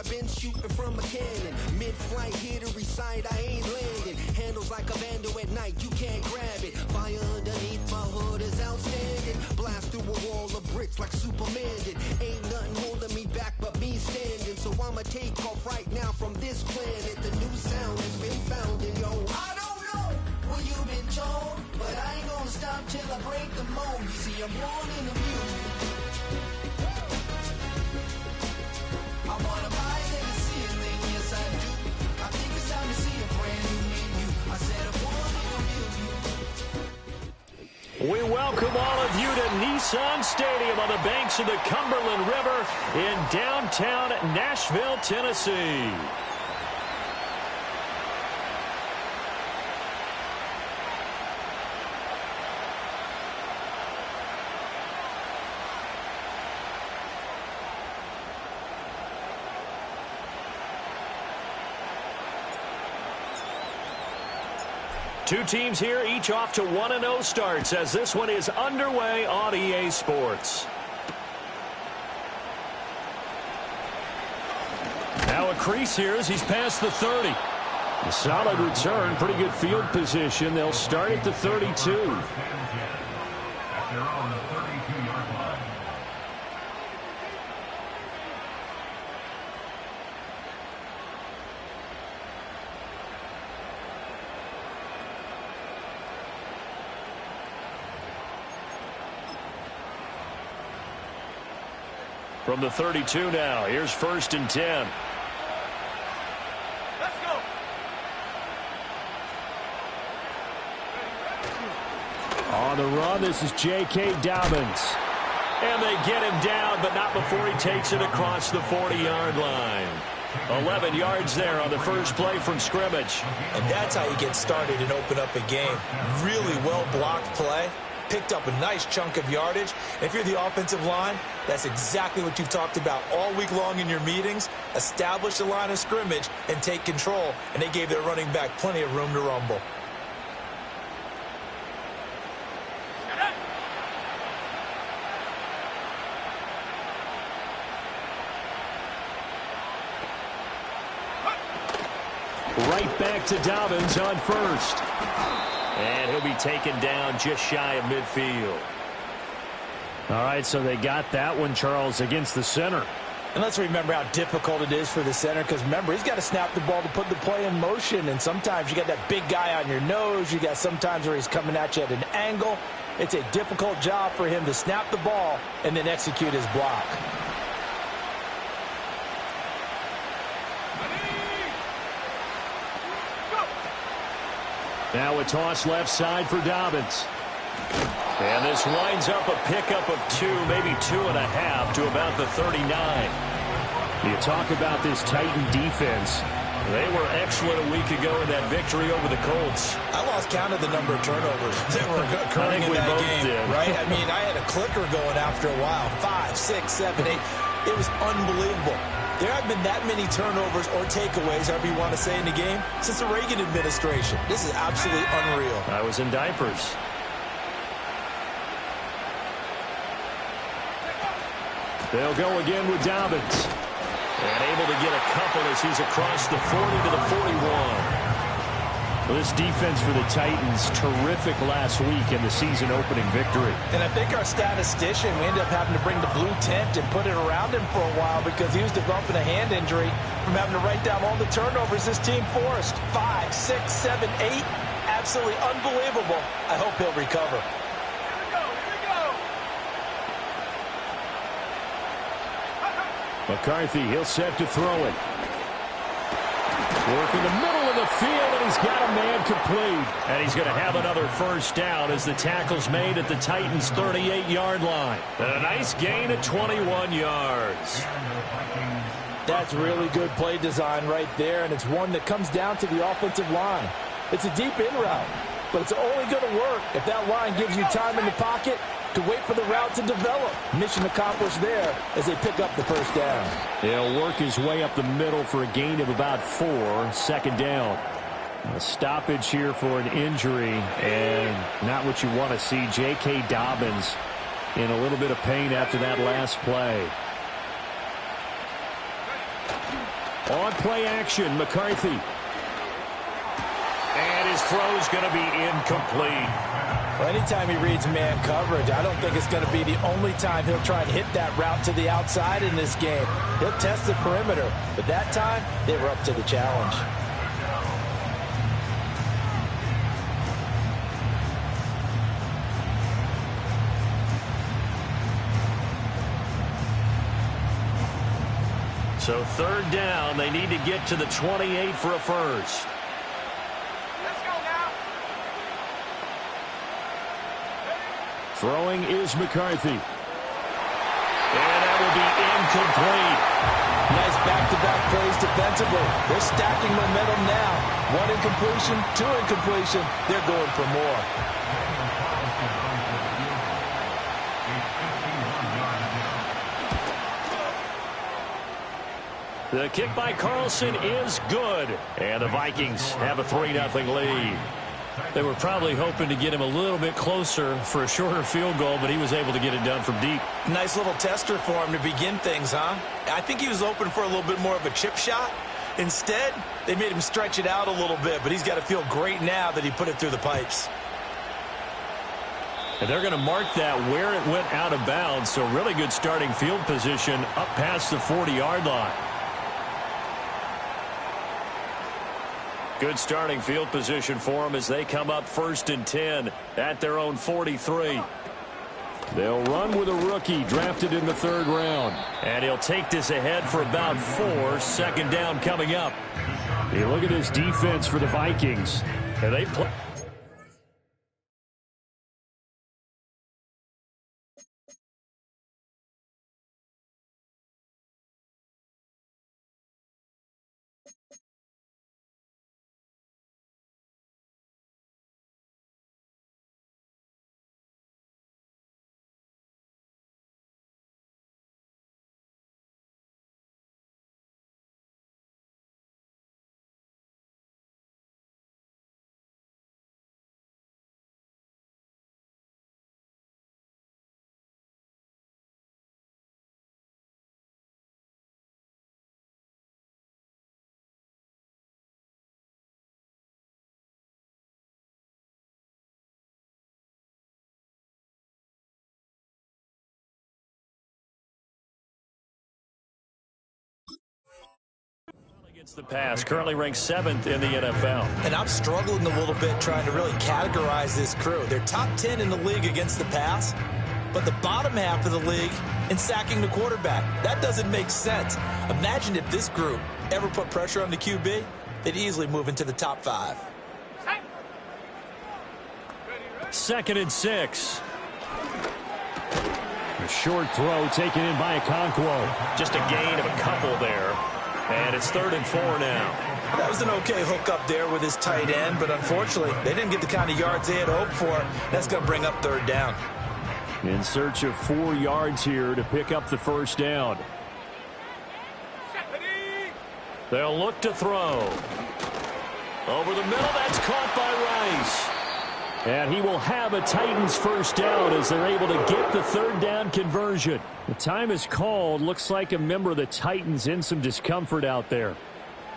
been shooting from a cannon. Mid-flight, here to recite, I ain't landing. Handles like a vandal at night, you can't grab it. Fire underneath my hood is outstanding. Blast through a wall of bricks like Superman did. Ain't nothing holding me back but me standing. So I'ma take off right now from this planet. The new sound has been found in yo. I don't know what you've been told, but I ain't gonna stop till I break the mold. You see, I'm born in the music. I wanna rise in the ceiling, yes I do. I think it's time to see a brand new menu. I said I'm born in the music. We welcome all of you to Nissan Stadium on the banks of the Cumberland River in downtown Nashville, Tennessee. Two teams here, each off to 1-0 starts as this one is underway on EA Sports. Now a crease here as he's past the 30. A solid return, pretty good field position. They'll start at the 32. From the 32 now, here's 1st and 10. Let's go. On the run, this is J.K. Dobbins. And they get him down, but not before he takes it across the 40-yard line. 11 yards there on the first play from scrimmage. And that's how you get started and open up a game. Really well-blocked play. Picked up a nice chunk of yardage. If you're the offensive line, that's exactly what you've talked about all week long in your meetings. Establish the line of scrimmage and take control. And they gave their running back plenty of room to rumble. Right back to Dobbins on first. And he'll be taken down just shy of midfield. All right, so they got that one, Charles, against the center. And let's remember how difficult it is for the center, because remember, he's got to snap the ball to put the play in motion, and sometimes you got that big guy on your nose. You got sometimes where he's coming at you at an angle. It's a difficult job for him to snap the ball and then execute his block. Now a toss left side for Dobbins. And this winds up a pickup of 2, maybe 2.5 to about the 39. You talk about this Titan defense. They were excellent a week ago in that victory over the Colts. I lost count of the number of turnovers that were occurring in that game, right? I mean, I had a clicker going after a while. 5, 6, 7, 8. It was unbelievable. There have been that many turnovers or takeaways, however you want to say, in the game since the Reagan administration. This is absolutely unreal. I was in diapers. They'll go again with Dobbins. And able to get a couple as he's across the 40 to the 41. Well, this defense for the Titans, terrific last week in the season-opening victory. And I think our statistician, we ended up having to bring the blue tent and put it around him for a while because he was developing a hand injury from having to write down all the turnovers this team forced. 5, 6, 7, 8. Absolutely unbelievable. I hope he'll recover. McCarthy, he'll set to throw it. Work in the middle of the field, and he's got a man complete. And he's going to have another first down as the tackle's made at the Titans' 38-yard line. And a nice gain of 21 yards. That's really good play design right there, and it's one that comes down to the offensive line. It's a deep in route, but it's only going to work if that line gives you time in the pocket to wait for the route to develop. Mission accomplished there as they pick up the first down. He'll work his way up the middle for a gain of about 4, second down. A stoppage here for an injury, and not what you want to see. J.K. Dobbins in a little bit of pain after that last play. On play action, McCarthy. And his throw's going to be incomplete. Well, anytime he reads man coverage, I don't think it's going to be the only time he'll try and hit that route to the outside in this game. He'll test the perimeter, but that time, they were up to the challenge. So third down, they need to get to the 28 for a first. Let's go now. Throwing is McCarthy. And that will be incomplete. Nice back-to-back plays defensively. They're stacking momentum now. 1 incompletion, 2 incompletion. They're going for more. The kick by Carlson is good. And the Vikings have a 3-0 lead. They were probably hoping to get him a little bit closer for a shorter field goal, but he was able to get it done from deep. Nice little tester for him to begin things, huh? I think he was open for a little bit more of a chip shot. Instead, they made him stretch it out a little bit, but he's got to feel great now that he put it through the pipes. And they're going to mark that where it went out of bounds, so really good starting field position up past the 40-yard line. Good starting field position for them as they come up 1st and 10 at their own 43. They'll run with a rookie drafted in the 3rd round. And he'll take this ahead for about 4. 2nd down coming up. You look at this defense for the Vikings. And they play. Against the pass, currently ranked 7th in the NFL. And I'm struggling a little bit trying to really categorize this crew. They're top 10 in the league against the pass, but the bottom half of the league in sacking the quarterback. That doesn't make sense. Imagine if this group ever put pressure on the QB, they'd easily move into the top 5. 2nd and 6. A short throw taken in by Okonkwo. Just a gain of a couple there. And it's 3rd and 4 now. That was an okay hook up there with his tight end, but unfortunately, they didn't get the kind of yards they had hoped for. That's going to bring up 3rd down. In search of 4 yards here to pick up the 1st down. They'll look to throw. Over the middle, that's caught by Rice. And he will have a Titans 1st down as they're able to get the 3rd down conversion. The time is called. Looks like a member of the Titans in some discomfort out there.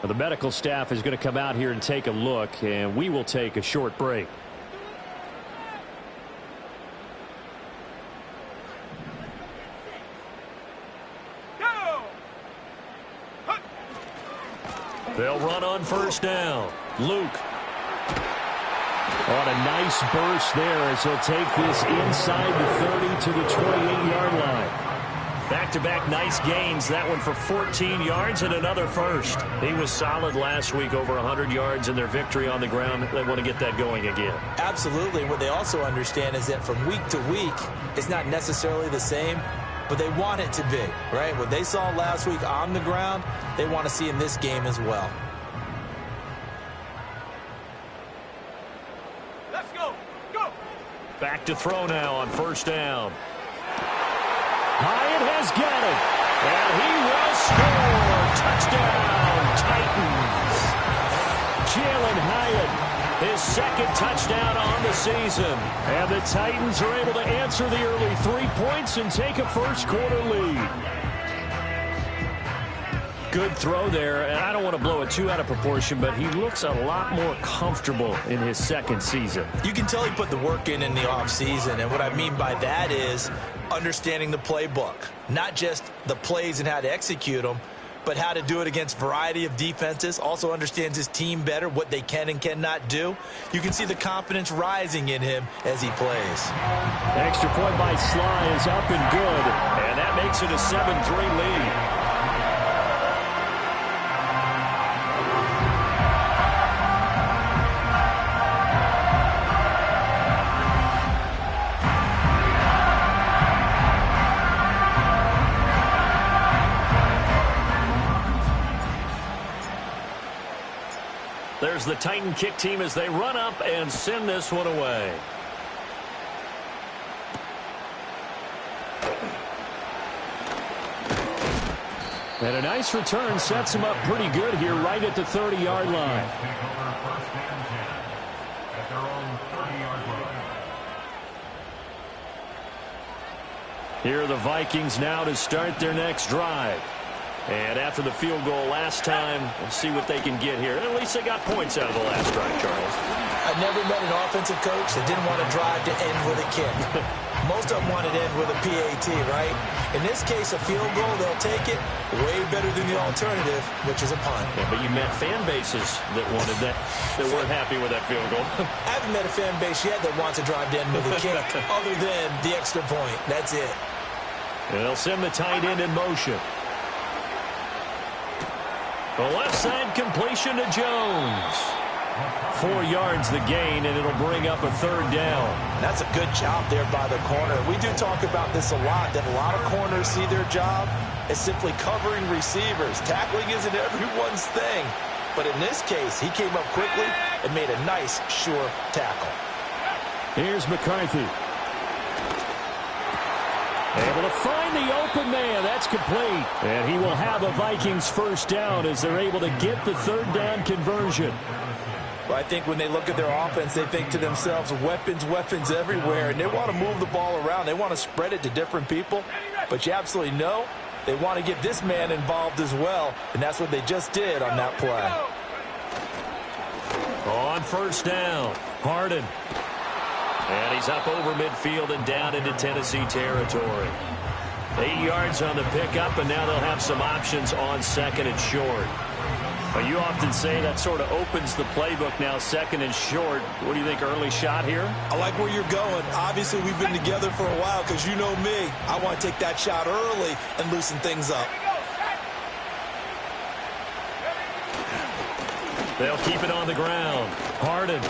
Now, the medical staff is going to come out here and take a look, and we will take a short break. They'll run on 1st down. Luke. On a nice burst there as he'll take this inside the 30 to the 28-yard line. Back-to-back nice gains. That one for 14 yards and another first. He was solid last week, over 100 yards in their victory on the ground. They want to get that going again. Absolutely. What they also understand is that from week to week, it's not necessarily the same, but they want it to be, right? What they saw last week on the ground, they want to see in this game as well. Back to throw now on 1st down. Hyatt has got it. And he will score. Touchdown, Titans. Jalen Hyatt, his 2nd touchdown on the season. And the Titans are able to answer the early 3 points and take a 1st quarter lead. Good throw there, and I don't want to blow it too out of proportion, but he looks a lot more comfortable in his second season. You can tell he put the work in the offseason, and what I mean by that is understanding the playbook. Not just the plays and how to execute them, but how to do it against a variety of defenses. Also understands his team better, what they can and cannot do. You can see the confidence rising in him as he plays. Extra point by Sly is up and good, and that makes it a 7-3 lead. There's the Titan kick team as they run up and send this one away. And a nice return sets him up pretty good here right at the 30-yard line. Here are the Vikings now to start their next drive. And after the field goal last time, we'll see what they can get here. At least they got points out of the last drive, Charles. I never met an offensive coach that didn't want to drive to end with a kick. Most of them want to end with a PAT, right? In this case, a field goal, they'll take it way better than the alternative, which is a punt. Yeah, but you met fan bases that wanted that weren't happy with that field goal. I haven't met a fan base yet that wants to drive to end with a kick, other than the extra point. That's it. And they'll send the tight end in motion. The left side completion to Jones. 4 yards the gain, and it'll bring up a third down. That's a good job there by the corner. We do talk about this a lot, that a lot of corners see their job as simply covering receivers. Tackling isn't everyone's thing. But in this case, he came up quickly and made a nice, sure tackle. Here's McCarthy. Able to find the open man. That's complete. And he will have a Vikings first down as they're able to get the third down conversion. Well, I think when they look at their offense, they think to themselves, weapons, weapons everywhere. And they want to move the ball around. They want to spread it to different people. But you absolutely know they want to get this man involved as well. And that's what they just did on that play. On first down, Harden. And he's up over midfield and down into Tennessee territory. 8 yards on the pickup, and now they'll have some options on second and short. But you often say that sort of opens the playbook now, second and short. What do you think, early shot here? I like where you're going. Obviously, we've been together for a while because you know me. I want to take that shot early and loosen things up. They'll keep it on the ground. Harden.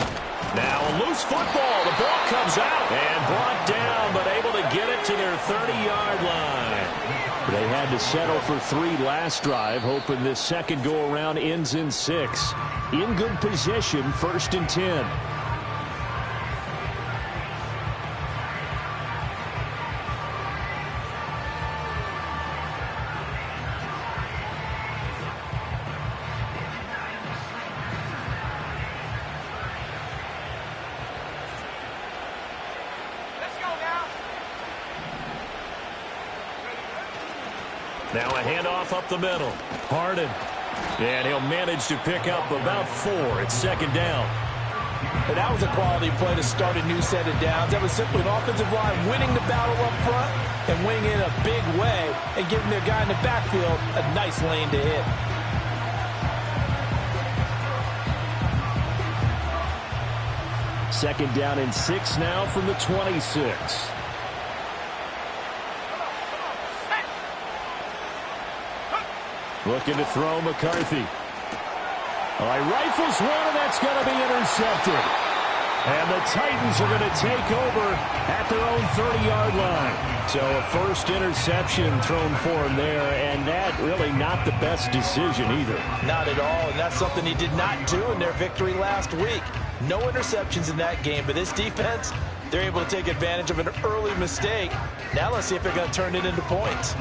Now a loose football. The ball comes out and brought down, but able to get it to their 30-yard line. They had to settle for 3 last drive, hoping this second go-around ends in 6. In good position, 1st and 10. Now a handoff up the middle. Harden. And he'll manage to pick up about 4 at second down. And that was a quality play to start a new set of downs. That was simply an offensive line winning the battle up front and winning in a big way and giving their guy in the backfield a nice lane to hit. Second down and 6 now from the 26. Looking to throw McCarthy. All right, rifles one, and that's going to be intercepted. And the Titans are going to take over at their own 30-yard line. So a first interception thrown for him there, and that really not the best decision either. Not at all, and that's something he did not do in their victory last week. No interceptions in that game, but this defense, they're able to take advantage of an early mistake. Now let's see if they're going to turn it into points.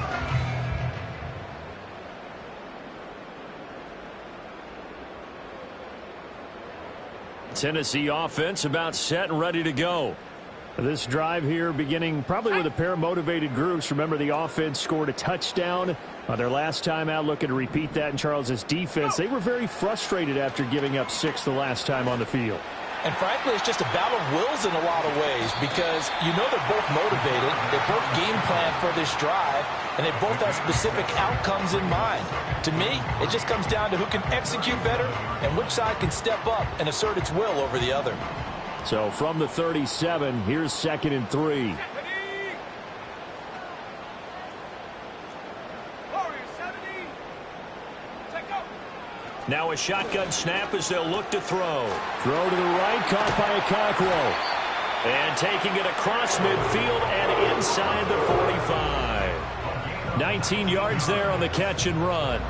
Tennessee offense about set and ready to go. This drive here beginning probably with a pair of motivated groups. Remember, the offense scored a touchdown on their last time out, looking to repeat that in Charles's defense. They were very frustrated after giving up 6 the last time on the field. And frankly, it's just a battle of wills in a lot of ways because you know they're both motivated, they both game plan for this drive, and they both have specific outcomes in mind. To me, it just comes down to who can execute better and which side can step up and assert its will over the other. So from the 37, here's 2nd and 3. Now a shotgun snap as they'll look to throw. Throw to the right, caught by Okakwo. And taking it across midfield and inside the 45. 19 yards there on the catch and run.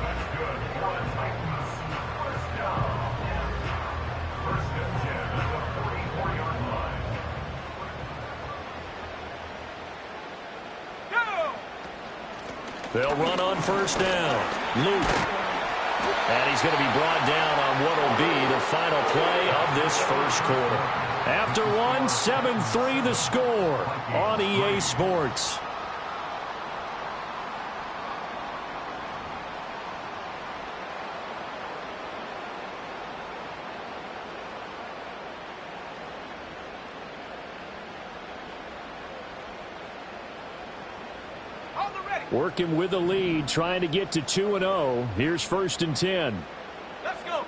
They'll run on 1st down. Luke. And he's going to be brought down on what will be the final play of this first quarter. After one, 7-3 the score on EA Sports. Working with the lead, trying to get to 2-0. Here's 1st and 10. Let's go.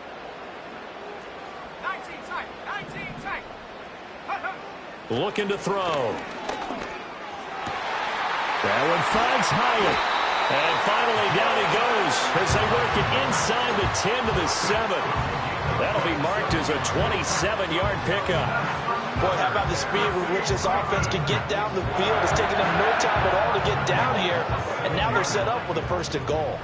19 tight. 19 tight. Looking to throw. That one finds Hyatt. And finally down he goes as they work it inside the 10 to the 7. That'll be marked as a 27-yard pickup. Boy, how about the speed with which this offense can get down the field? It's taken them no time at all to get down here. And now they're set up with a 1st and goal.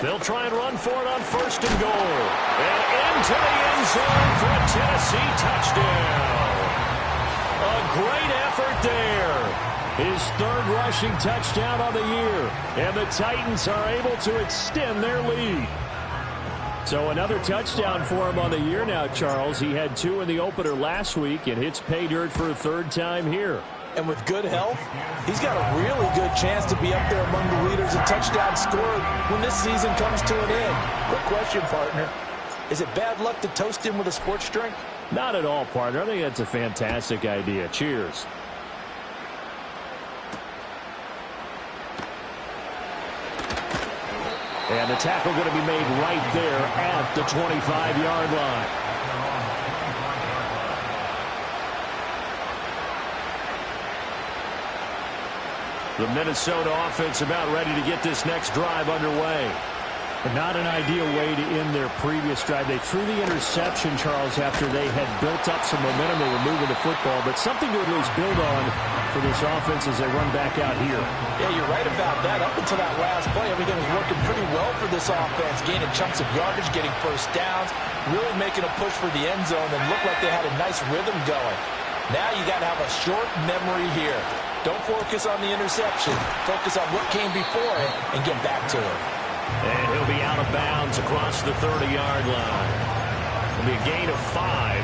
They'll try and run for it on 1st and goal. And into the end zone for a Tennessee touchdown. A great effort there. His 3rd rushing touchdown on the year. And the Titans are able to extend their lead. So another touchdown for him on the year now, Charles. He had 2 in the opener last week and hits pay dirt for a 3rd time here. And with good health, he's got a really good chance to be up there among the leaders in touchdowns scored when this season comes to an end. Quick question, partner. Is it bad luck to toast him with a sports drink? Not at all, partner. I think that's a fantastic idea. Cheers. And the tackle going to be made right there at the 25-yard line. The Minnesota offense about ready to get this next drive underway. Not an ideal way to end their previous drive. They threw the interception, Charles, after they had built up some momentum. They were moving the football, but something to at least build on for this offense as they run back out here. Yeah, you're right about that. Up until that last play, everything was working pretty well for this offense, gaining chunks of yardage, getting 1st downs, really making a push for the end zone, and looked like they had a nice rhythm going. Now you got to have a short memory here. Don't focus on the interception. Focus on what came before it and get back to it. And he'll be out of bounds across the 30-yard line. It'll be a gain of 5,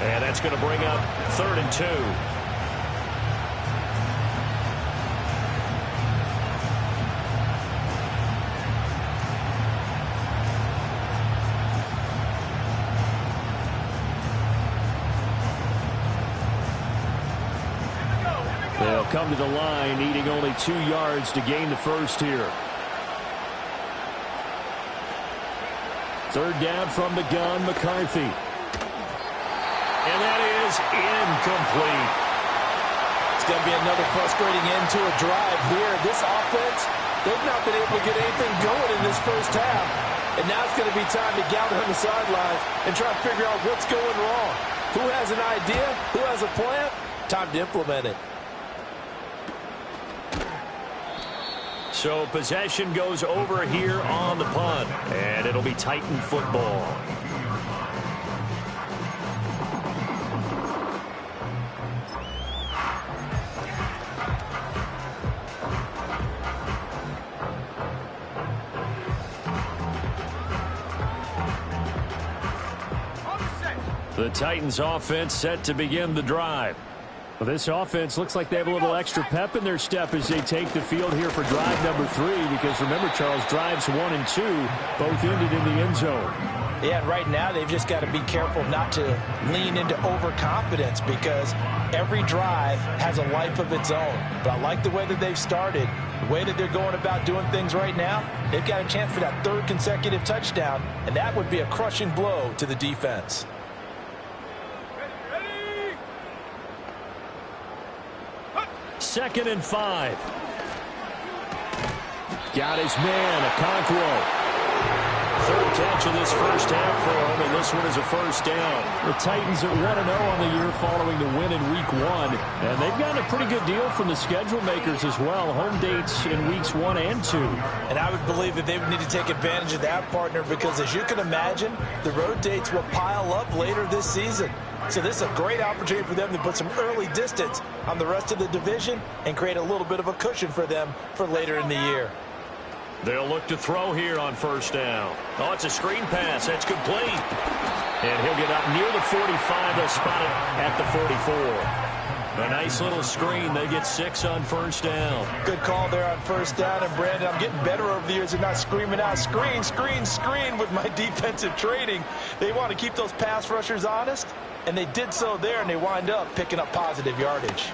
and that's going to bring up 3rd and 2. They'll come to the line, needing only 2 yards to gain the 1st here. 3rd down from the gun, McCarthy. And that is incomplete. It's going to be another frustrating end to a drive here. This offense, they've not been able to get anything going in this first half. And now it's going to be time to gather on the sidelines and try to figure out what's going wrong. Who has an idea? Who has a plan? Time to implement it. So possession goes over here on the punt, and it'll be Titan football. On the set. The Titans offense set to begin the drive. Well, this offense looks like they have a little extra pep in their step as they take the field here for drive number 3, because remember, Charles, drives 1 and 2 both ended in the end zone. Yeah, and right now they've just got to be careful not to lean into overconfidence, because every drive has a life of its own. But I like the way that they've started, the way that they're going about doing things right now. They've got a chance for that 3rd consecutive touchdown, and that would be a crushing blow to the defense. Second and 5. Got his man, Okonkwo. 3rd catch of this first half for him, and this one is a first down. The Titans at 1-0 on the year following the win in Week 1, and they've gotten a pretty good deal from the schedule makers as well. Home dates in Weeks 1 and 2. And I would believe that they would need to take advantage of that, partner, because as you can imagine, the road dates will pile up later this season. So this is a great opportunity for them to put some early distance on the rest of the division and create a little bit of a cushion for them for later in the year. They'll look to throw here on first down. Oh, it's a screen pass. That's complete. And he'll get up near the 45. They'll spot it at the 44. A nice little screen. They get 6 on first down. Good call there on first down. And, Brandon, I'm getting better over the years at not screaming out, screen, screen, screen with my defensive training. They want to keep those pass rushers honest, and they did so there, and they wind up picking up positive yardage.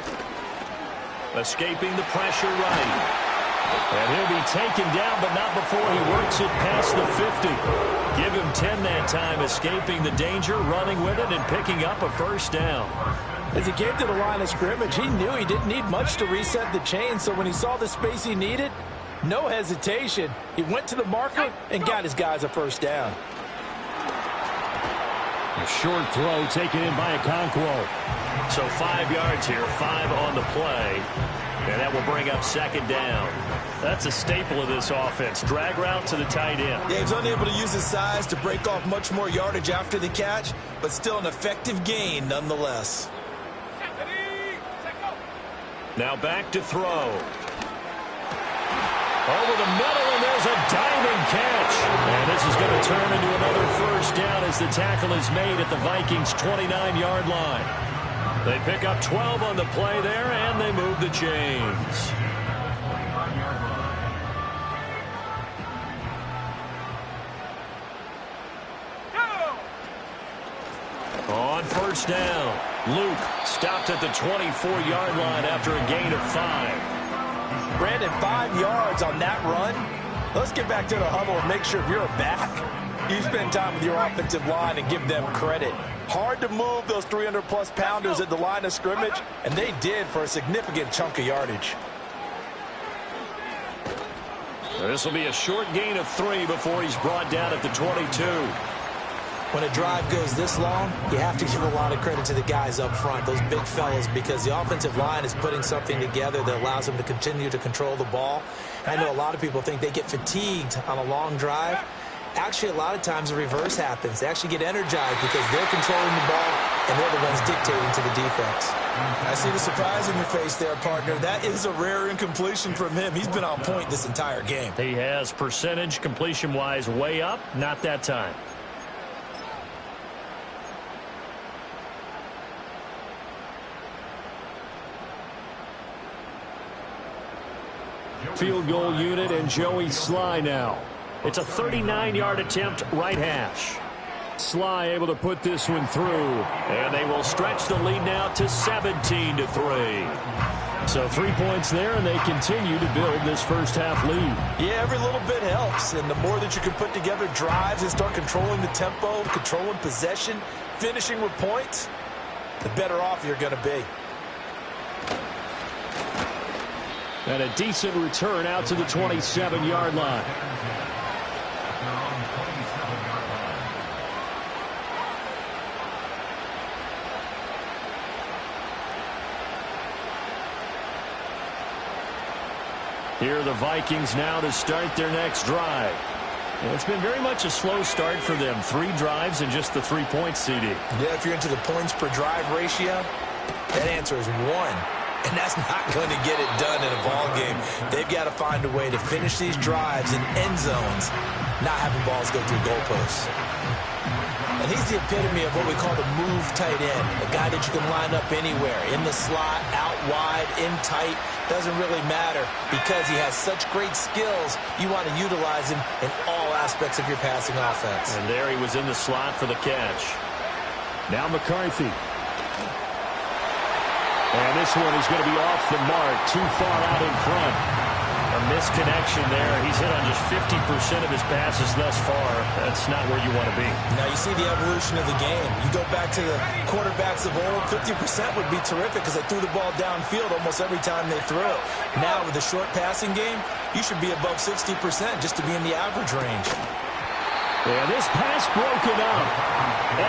Escaping the pressure right. And he'll be taken down, but not before he works it past the 50. Give him 10 that time, escaping the danger, running with it, and picking up a first down. As he came to the line of scrimmage, he knew he didn't need much to reset the chain, so when he saw the space he needed, no hesitation. He went to the marker and got his guys a first down. A short throw taken in by Okonkwo. So 5 yards here, 5 on the play. And that will bring up second down. That's a staple of this offense. Drag route to the tight end. Yeah, he's unable to use his size to break off much more yardage after the catch, but still an effective gain nonetheless. Now back to throw. Over the middle, and there's a diving catch. And this is going to turn into another first down as the tackle is made at the Vikings' 29-yard line. They pick up 12 on the play there, and they move the chains. On first down, Luke stopped at the 24-yard line after a gain of 5. Brandon, 5 yards on that run. Let's get back to the huddle and make sure if you're a back, you spend time with your offensive line and give them credit. Hard to move those 300-plus pounders at the line of scrimmage, and they did for a significant chunk of yardage. This will be a short gain of 3 before he's brought down at the 22. When a drive goes this long, you have to give a lot of credit to the guys up front, those big fellas, because the offensive line is putting something together that allows them to continue to control the ball. I know a lot of people think they get fatigued on a long drive. Actually, a lot of times the reverse happens. They actually get energized because they're controlling the ball and they're the ones dictating to the defense. I see the surprise in your face there, partner. That is a rare incompletion from him. He's been on point this entire game. He has percentage completion-wise way up, not that time. Field goal unit and Joey Sly now. It's a 39-yard attempt, right hash. Sly able to put this one through, and they will stretch the lead now to 17-3. So 3 points there, and they continue to build this first half lead. Yeah, every little bit helps, and the more that you can put together drives and start controlling the tempo, controlling possession, finishing with points, the better off you're going to be. And a decent return out to the 27-yard line. Here are the Vikings now to start their next drive. And it's been very much a slow start for them. 3 drives and just the 3 points, CD. Yeah, if you're into the points per drive ratio, that answer is 1. and that's not going to get it done in a ball game. They've got to find a way to finish these drives in end zones, not having balls go through goalposts. And he's the epitome of what we call the move tight end, a guy that you can line up anywhere, in the slot, out wide, in tight, doesn't really matter because he has such great skills. You want to utilize him in all aspects of your passing offense. And there he was in the slot for the catch. Now McCarthy. And this one is going to be off the mark, too far out in front. A misconnection there. He's hit on just 50% of his passes thus far. That's not where you want to be. Now you see the evolution of the game. You go back to the quarterbacks of old, 50% would be terrific because they threw the ball downfield almost every time they threw it. Now with the short passing game, you should be above 60% just to be in the average range. And this pass broken up.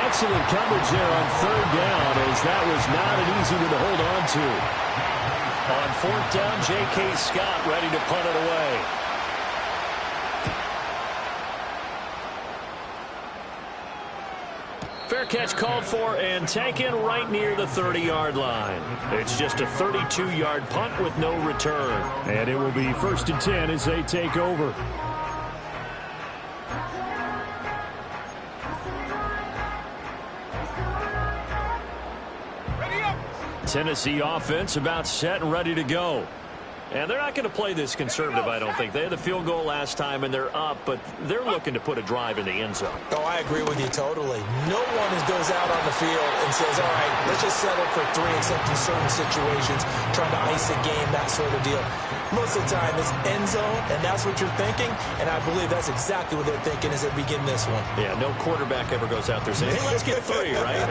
Excellent coverage there on third down, as that was not an easy one to hold on to. On fourth down, J.K. Scott ready to punt it away. Fair catch called for and taken right near the 30-yard line. It's just a 32-yard punt with no return. And it will be 1st and 10 as they take over. Tennessee offense about set and ready to go. And they're not going to play this conservative, I don't think. They had the field goal last time, and they're up, but they're looking to put a drive in the end zone. Oh, I agree with you totally. No one goes out on the field and says, all right, let's just settle for 3, except in certain situations, trying to ice a game, that sort of deal. Most of the time, it's end zone, and that's what you're thinking, and I believe that's exactly what they're thinking as they begin this one. Yeah, no quarterback ever goes out there saying, hey, let's get 3, right?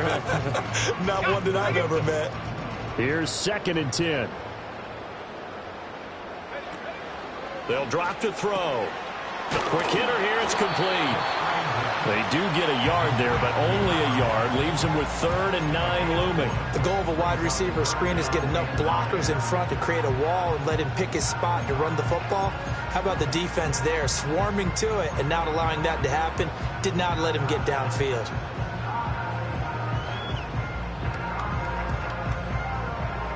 Not one that I've ever met. Here's 2nd and 10. They'll drop to throw. The quick hitter here, it's complete. They do get a yard there, but only a yard. Leaves them with 3rd and 9 looming. The goal of a wide receiver screen is get enough blockers in front to create a wall and let him pick his spot to run the football. How about the defense there, swarming to it and not allowing that to happen? Did not let him get downfield.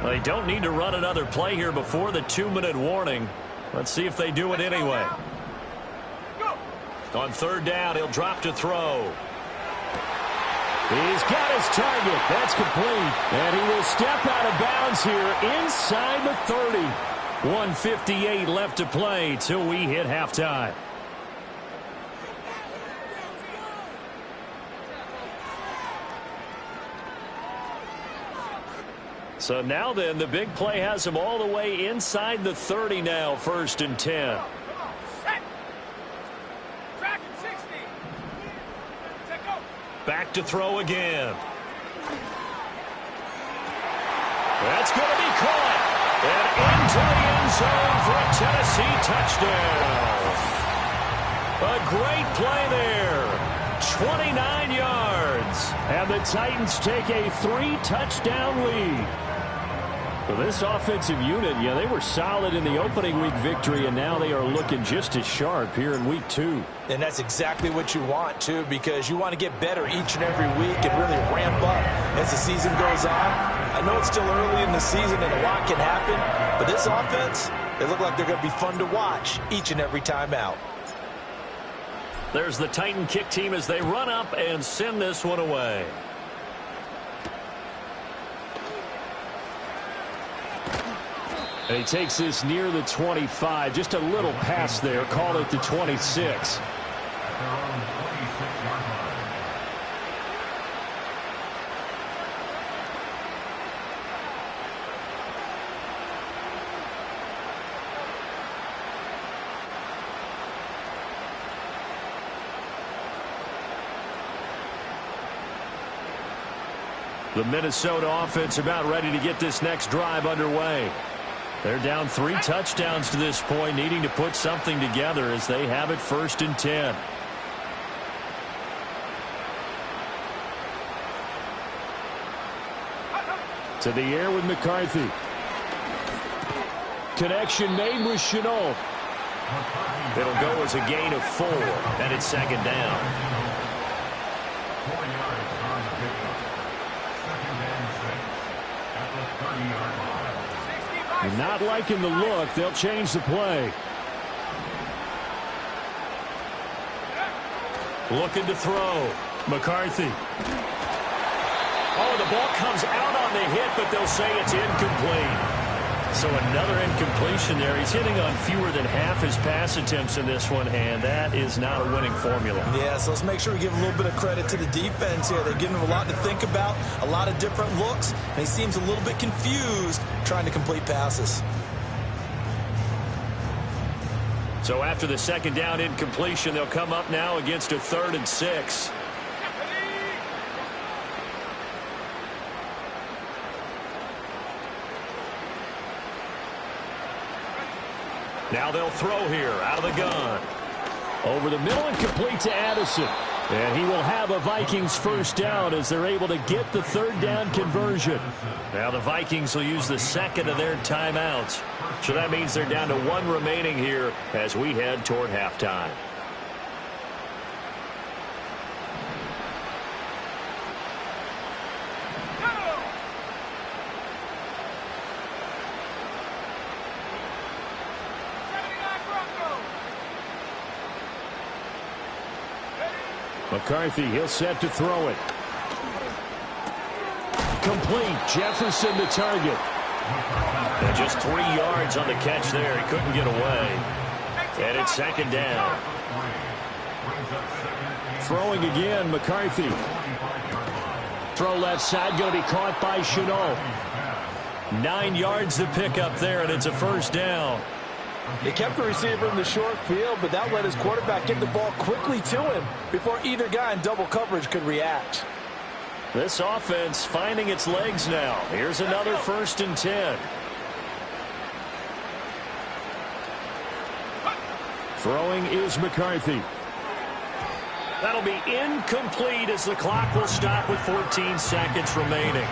They don't need to run another play here before the 2-minute warning. Let's see if they do it anyway. On 3rd down, he'll drop to throw. He's got his target. That's complete. And he will step out of bounds here inside the 30. 1:58 left to play till we hit halftime. So now then, the big play has him all the way inside the 30 now, 1st and 10. Back to throw again. That's going to be caught. And into the end zone for a Tennessee touchdown. A great play there. 29 yards. And the Titans take a 3-touchdown lead. So this offensive unit, yeah, they were solid in the opening week victory, and now they are looking just as sharp here in week 2. And that's exactly what you want, too, because you want to get better each and every week and really ramp up as the season goes on. I know it's still early in the season and a lot can happen, but this offense, they look like they're going to be fun to watch each and every time out. There's the Titan kick team as they run up and send this one away. And he takes this near the 25. Just a little pass there. Call it the 26. The Minnesota offense about ready to get this next drive underway. They're down 3 touchdowns to this point, needing to put something together as they have it 1st and 10. To the air with McCarthy. Connection made with Chenault. It'll go as a gain of 4, and it's 2nd down. 4 yards on the pickup. 2nd and 6 at the 30-yard line. Not liking the look. They'll change the play. Looking to throw. McCarthy. Oh, the ball comes out on the hit, but they'll say it's incomplete. So another incompletion there. He's hitting on fewer than half his pass attempts in this one, and that is not a winning formula. Yeah, so let's make sure we give a little bit of credit to the defense here. They're giving him a lot to think about, a lot of different looks, and he seems a little bit confused trying to complete passes. So after the second down incompletion, they'll come up now against a 3rd and 6. Now they'll throw here out of the gun. Over the middle and complete to Addison. And he will have a Vikings first down as they're able to get the 3rd down conversion. Now the Vikings will use the second of their timeouts. So that means they're down to 1 remaining here as we head toward halftime. McCarthy, he'll set to throw it. Complete. Jefferson the target. And just 3 yards on the catch there. He couldn't get away. And it's 2nd down. Throwing again, McCarthy. Throw left side, going to be caught by Chenault. 9 yards to pick up there, and it's a first down. He kept the receiver in the short field, but that let his quarterback get the ball quickly to him before either guy in double coverage could react. This offense finding its legs now. Here's another 1st and 10. Throwing is McCarthy. That'll be incomplete as the clock will stop with 14 seconds remaining.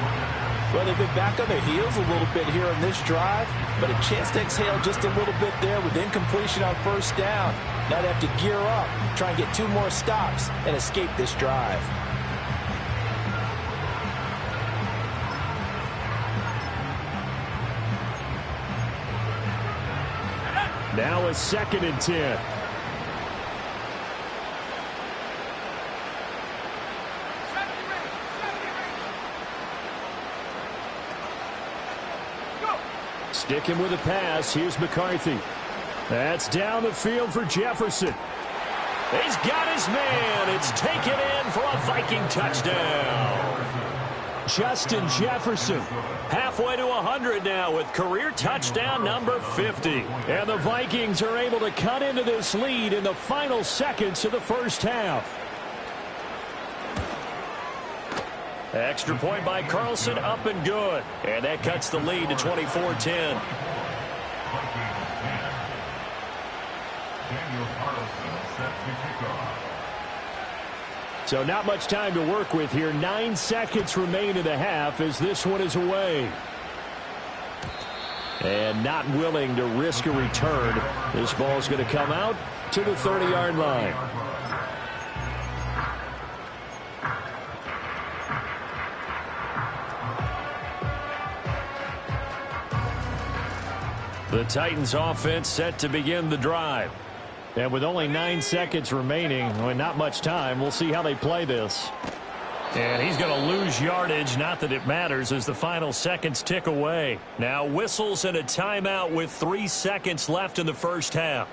Well, they've been back on their heels a little bit here on this drive, but a chance to exhale just a little bit there with incompletion on first down. Now they have to gear up, try and get 2 more stops, and escape this drive. Now a 2nd and 10. Sticking with a pass. Here's McCarthy. That's down the field for Jefferson. He's got his man. It's taken in for a Viking touchdown. Justin Jefferson. Halfway to 100 now with career touchdown number 50. And the Vikings are able to cut into this lead in the final seconds of the first half. Extra point by Carlson, up and good. And that cuts the lead to 24-10. So not much time to work with here. 9 seconds remain in the half as this one is away. And not willing to risk a return. This ball's going to come out to the 30-yard line. The Titans offense set to begin the drive. And with only 9 seconds remaining, well, not much time, we'll see how they play this. And he's going to lose yardage, not that it matters, as the final seconds tick away. Now whistles and a timeout with 3 seconds left in the first half.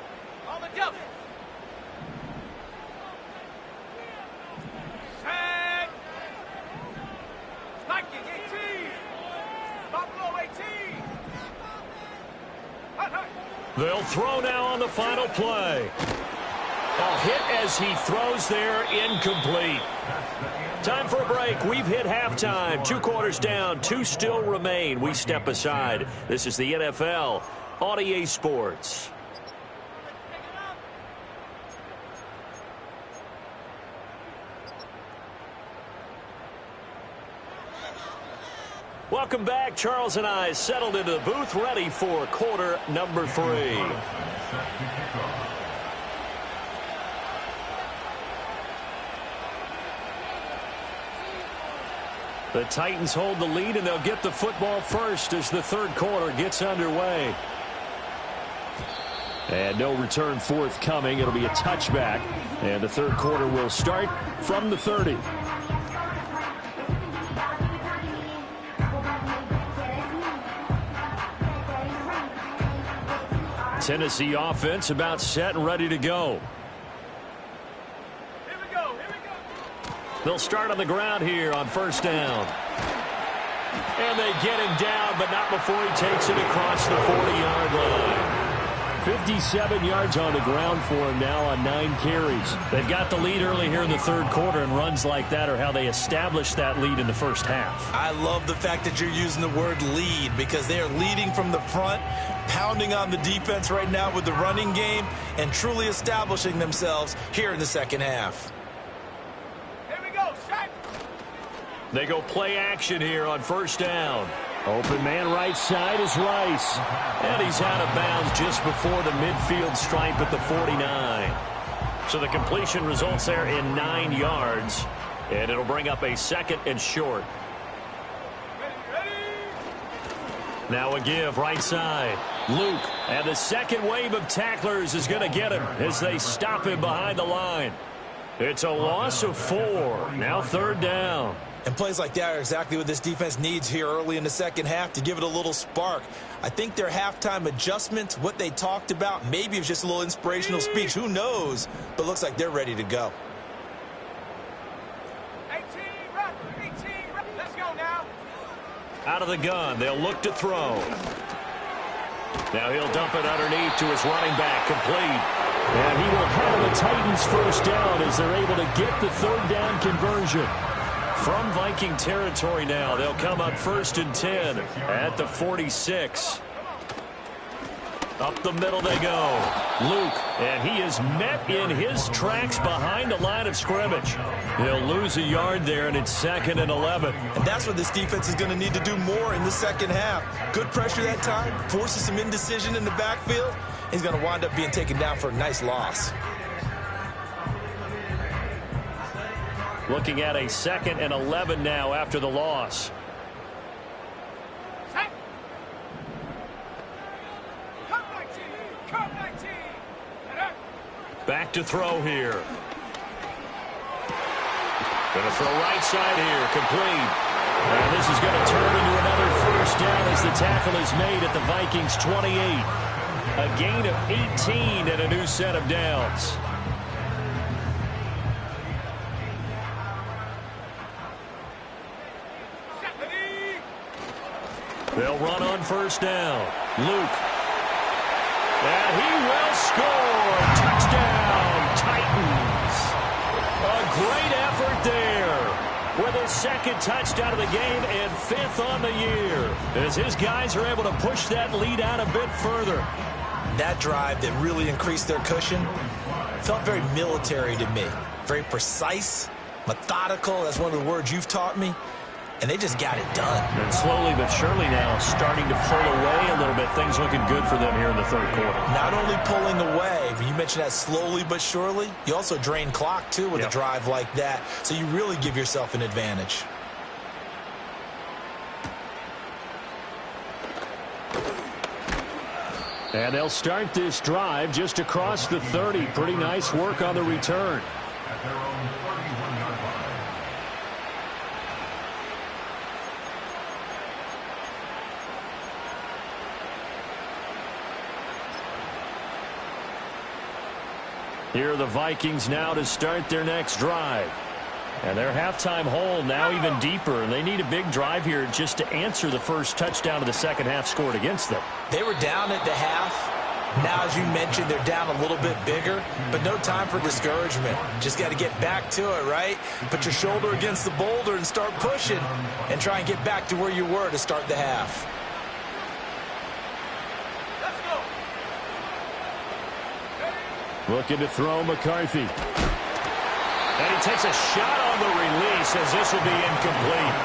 They'll throw now on the final play. A hit as he throws there, incomplete. Time for a break. We've hit halftime. 2 quarters down, 2 still remain. We step aside. This is the NFL on EA Sports. Welcome back. Charles and I settled into the booth, ready for quarter number 3. The Titans hold the lead, and they'll get the football first as the third quarter gets underway. And no return forthcoming. It'll be a touchback. And the third quarter will start from the 30. Tennessee offense about set and ready to go. They'll start on the ground here on first down. And they get him down, but not before he takes it across the 40-yard line. 57 yards on the ground for him now on 9 carries. They've got the lead early here in the third quarter, and runs like that are how they establish that lead in the first half. I love the fact that you're using the word lead, because they are leading from the front, pounding on the defense right now with the running game, and truly establishing themselves here in the second half. They go play action here on first down. Open man right side is Rice. And he's out of bounds just before the midfield stripe at the 49. So the completion results there in 9 yards. And it'll bring up a second and short. Now a give right side. Luke. And the second wave of tacklers is going to get him as they stop him behind the line. It's a loss of 4. Now third down. And plays like that are exactly what this defense needs here early in the second half to give it a little spark. I think their halftime adjustments, what they talked about, maybe it's just a little inspirational speech. Who knows? But looks like they're ready to go. 18, let's go now. Out of the gun. They'll look to throw. Now he'll dump it underneath to his running back, complete. And he will have the Titans first down as they're able to get the third down conversion. From Viking territory now, they'll come up first and 10 at the 46. Up the middle they go. Luke, and he is met in his tracks behind the line of scrimmage. He'll lose a yard there, and it's 2nd and 11. And that's what this defense is going to need to do more in the second half. Good pressure that time, forces some indecision in the backfield. He's going to wind up being taken down for a nice loss. Looking at a 2nd and 11 now after the loss. Back to throw here. Going to throw right side here, complete. And this is going to turn into another first down as the tackle is made at the Vikings 28. A gain of 18 and a new set of downs. They'll run on first down. Luke. And he will score. Touchdown, Titans. A great effort there with his second touchdown of the game and 5th on the year, as his guys are able to push that lead out a bit further. That drive that really increased their cushion felt very military to me. Very precise, methodical. That's one of the words you've taught me. And they just got it done. And slowly but surely now starting to pull away a little bit. Things looking good for them here in the third quarter. Not only pulling away, but you mentioned that slowly but surely. You also drain clock, too, with a drive like that. So you really give yourself an advantage. And they'll start this drive just across the 30. Pretty nice work on the return. At their own 31-yard line. Here are the Vikings now to start their next drive. And their halftime hole now even deeper. And they need a big drive here just to answer the first touchdown of the second half scored against them. They were down at the half. Now, as you mentioned, they're down a little bit bigger, but no time for discouragement. Just got to get back to it, right? Put your shoulder against the boulder and start pushing and try and get back to where you were to start the half. Looking to throw McCarthy. And he takes a shot on the release as this will be incomplete.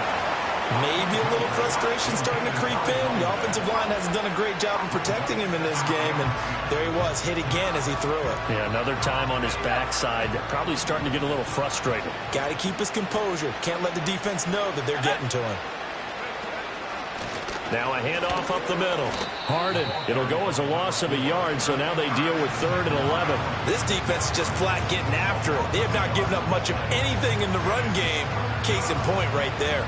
Maybe a little frustration starting to creep in. The offensive line hasn't done a great job of protecting him in this game, and there he was, hit again as he threw it. Yeah, another time on his backside, probably starting to get a little frustrated. Got to keep his composure. Can't let the defense know that they're getting to him. Now a handoff up the middle. Harden. It'll go as a loss of a yard, so now they deal with 3rd and 11. This defense is just flat getting after it. They have not given up much of anything in the run game. Case in point right there.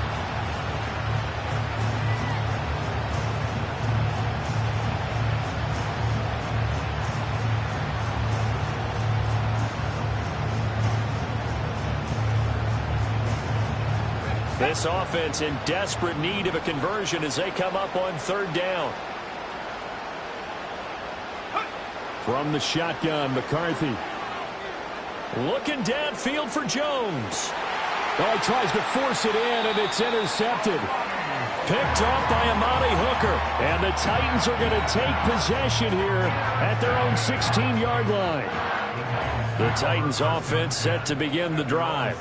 This offense in desperate need of a conversion as they come up on 3rd down. From the shotgun, McCarthy. Looking downfield for Jones. Oh, he tries to force it in, and it's intercepted. Picked off by Amani Hooker. And the Titans are going to take possession here at their own 16-yard line. The Titans offense set to begin the drive.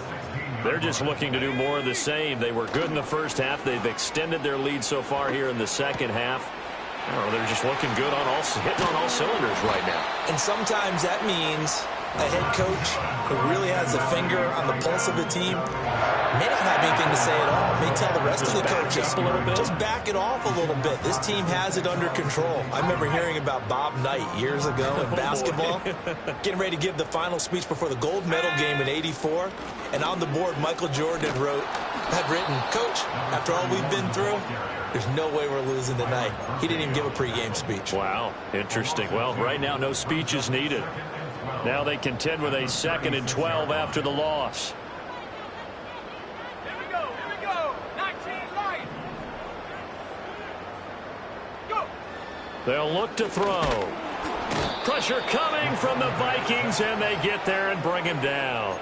They're just looking to do more of the same. They were good in the first half. They've extended their lead so far here in the second half. Oh, they're just looking good on hitting on all cylinders right now. And sometimes that means a head coach who really has a finger on the pulse of the team may not have anything to say at all. May tell the rest of the coaches, just back it off a little bit. This team has it under control. I remember hearing about Bob Knight years ago in basketball, getting ready to give the final speech before the gold medal game in '84. And on the board, Michael Jordan had written, "Coach, after all we've been through, there's no way we're losing tonight." He didn't even give a pregame speech. Wow, interesting. Well, right now, no speech is needed. Now they contend with a 2nd and 12 after the loss. Here we go. 19 right. Go. They'll look to throw. Pressure coming from the Vikings, and they get there and bring him down.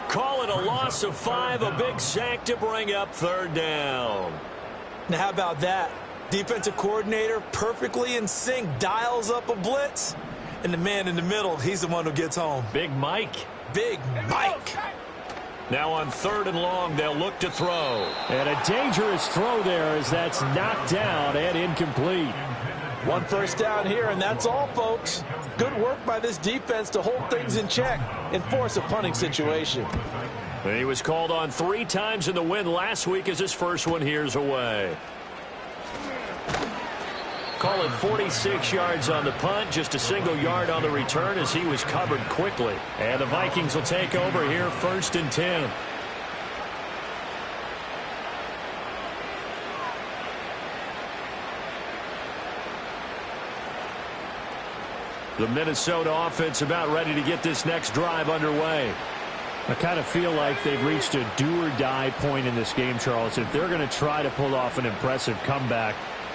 Call it a loss of 5, a big sack to bring up 3rd down. Now, how about that? Defensive coordinator perfectly in sync, dials up a blitz. And the man in the middle, he's the one who gets home. Big Mike. Big Mike. Now on 3rd and long, they'll look to throw. And a dangerous throw there as that's knocked down and incomplete. 1 first down here, and that's all, folks. Good work by this defense to hold things in check and force a punting situation. He was called on 3 times in the win last week as his first one here's away. Call it 46 yards on the punt, just a single yard on the return as he was covered quickly. And the Vikings will take over here 1st and 10. The Minnesota offense about ready to get this next drive underway. I kind of feel like they've reached a do-or-die point in this game, Charles. If they're going to try to pull off an impressive comeback,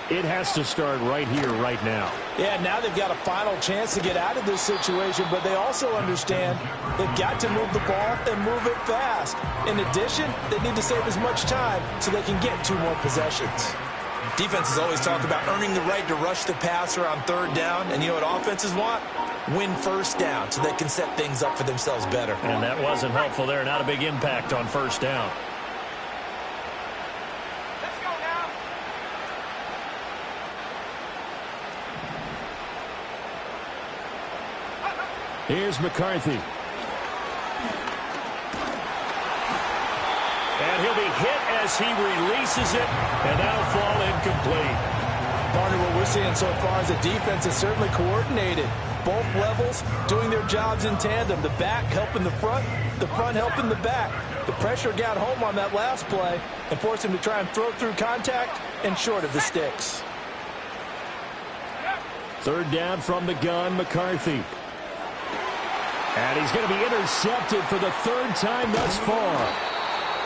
it has to start right here, right now. Yeah, now they've got a final chance to get out of this situation, but they also understand they've got to move the ball and move it fast. In addition, they need to save as much time so they can get 2 more possessions. Defenses always talk about earning the right to rush the passer on 3rd down, and you know what offenses want? Win 1st down so they can set things up for themselves better. And that wasn't helpful there. Not a big impact on 1st down. Let's go now. Here's McCarthy. And he'll be hit as he releases it, and that'll fall incomplete. Partner, what we're seeing so far is the defense is certainly coordinated. Both levels doing their jobs in tandem. The back helping the front helping the back. The pressure got home on that last play and forced him to try and throw through contact and short of the sticks. 3rd down from the gun, McCarthy. And he's going to be intercepted for the 3rd time thus far.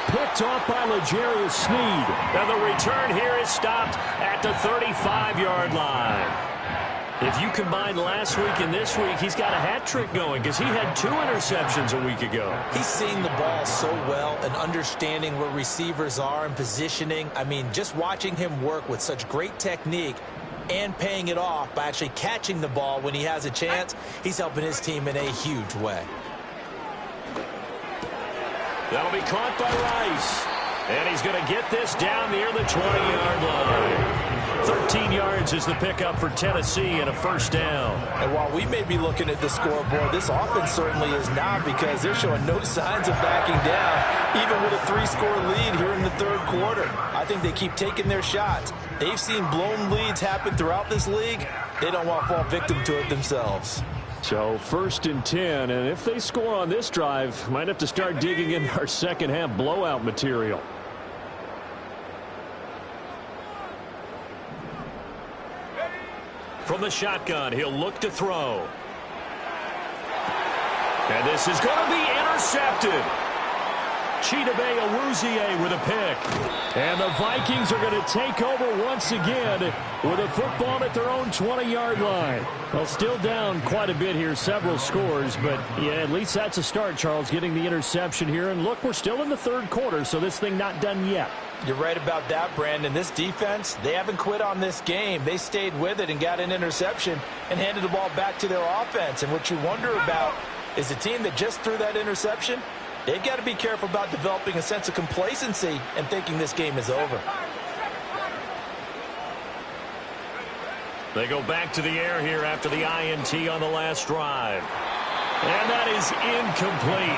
Picked off by L'Jarius Sneed. And the return here is stopped at the 35-yard line. If you combine last week and this week, he's got a hat trick going because he had 2 interceptions a week ago. He's seeing the ball so well and understanding where receivers are and positioning. I mean, just watching him work with such great technique and paying it off by actually catching the ball when he has a chance, he's helping his team in a huge way. That'll be caught by Rice. And he's going to get this down near the 20-yard line. 13 yards is the pickup for Tennessee and a first down. And while we may be looking at the scoreboard, this offense certainly is not, because they're showing no signs of backing down, even with a 3-score lead here in the third quarter. I think they keep taking their shots. They've seen blown leads happen throughout this league. They don't want to fall victim to it themselves. So 1st and 10, and if they score on this drive, might have to start digging in our second half blowout material. From the shotgun, he'll look to throw. And this is going to be intercepted. Chidobe Awuzie with a pick. And the Vikings are going to take over once again with a football at their own 20-yard line. Well, still down quite a bit here, several scores, but yeah, at least that's a start, Charles, getting the interception here. And look, we're still in the third quarter, so this thing not done yet. You're right about that, Brandon. This defense, they haven't quit on this game. They stayed with it and got an interception and handed the ball back to their offense. And what you wonder about is the team that just threw that interception, they've got to be careful about developing a sense of complacency and thinking this game is over. They go back to the air here after the INT on the last drive. And that is incomplete.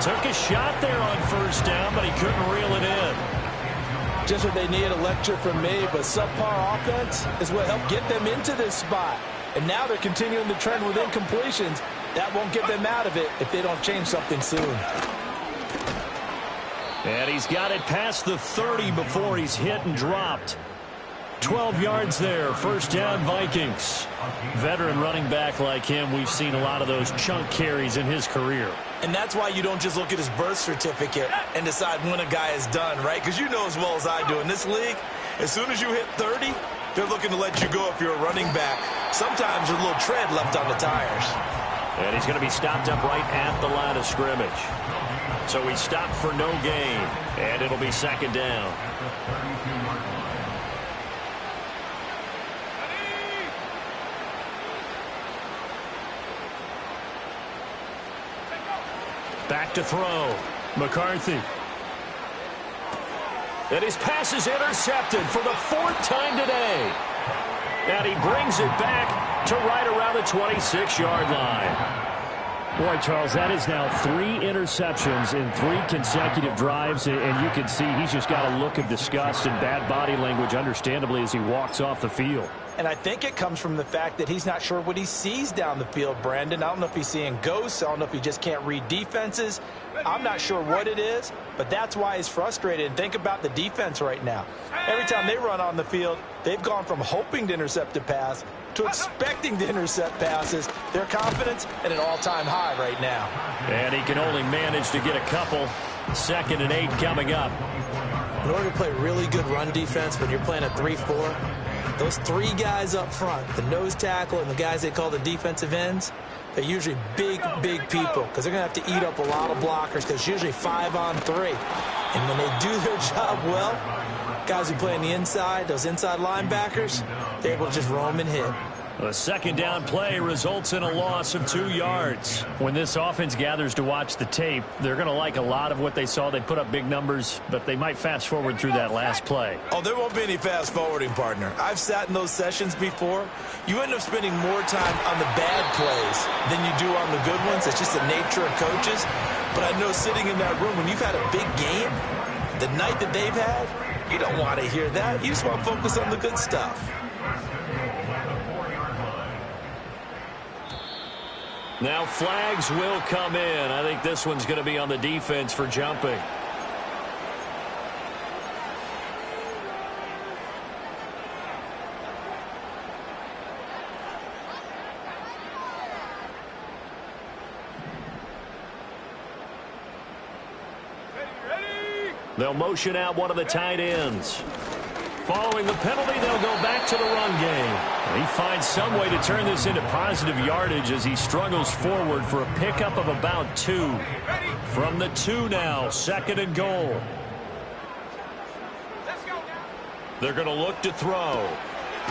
Took a shot there on first down, but he couldn't reel it in. Just what they need, a lecture from me, but subpar offense is what helped get them into this spot. And now they're continuing the trend with incompletions. That won't get them out of it if they don't change something soon. And he's got it past the 30 before he's hit and dropped. 12 yards there, first down Vikings. Veteran running back like him, we've seen a lot of those chunk carries in his career. And that's why you don't just look at his birth certificate and decide when a guy is done, right? Because you know as well as I do, in this league, as soon as you hit 30, they're looking to let you go if you're a running back. Sometimes there's a little tread left on the tires. And he's going to be stopped up right at the line of scrimmage. So he stopped for no gain, and it'll be second down. Back to throw. McCarthy. And his pass is intercepted for the 4th time today. And he brings it back to right around the 26-yard line. Boy, Charles, that is now 3 interceptions in 3 consecutive drives, and you can see he's just got a look of disgust and bad body language, understandably, as he walks off the field. And I think it comes from the fact that he's not sure what he sees down the field, Brandon. I don't know if he's seeing ghosts. I don't know if he just can't read defenses. I'm not sure what it is, but that's why he's frustrated. And think about the defense right now. Every time they run on the field, they've gone from hoping to intercept a pass to expecting to intercept passes. Their confidence at an all-time high right now. And he can only manage to get a couple. 2nd and 8 coming up. In order to play really good run defense when you're playing a 3-4, those 3 guys up front, the nose tackle and the guys they call the defensive ends, they're usually big people because they're going to have to eat up a lot of blockers because it's usually 5-on-3. And when they do their job well, guys who play on the inside, those inside linebackers, they're able to just roam and hit. A second down play results in a loss of 2 yards. When this offense gathers to watch the tape, they're going to like a lot of what they saw. They put up big numbers, but they might fast forward through that last play. Oh, there won't be any fast forwarding, partner. I've sat in those sessions before. You end up spending more time on the bad plays than you do on the good ones. It's just the nature of coaches. But I know sitting in that room, when you've had a big game, the night that they've had, you don't want to hear that. You just want to focus on the good stuff. Now flags will come in. I think this one's going to be on the defense for jumping. They'll motion out one of the tight ends. Following the penalty, they'll go back to the run game. He finds some way to turn this into positive yardage as he struggles forward for a pickup of about 2. From the 2 now, 2nd and goal. They're going to look to throw.